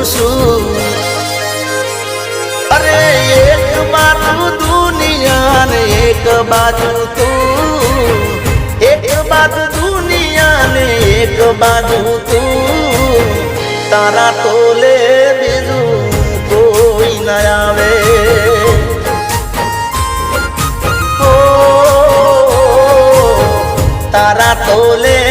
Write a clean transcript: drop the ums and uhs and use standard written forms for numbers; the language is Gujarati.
છું અરે એક બાજુ દુનિયા ને એક બાજુ તું એક બાજુ દુનિયા ને એક બાજુ તું તારા તોલે બીજું કોઈ ન આવે તારા તોલે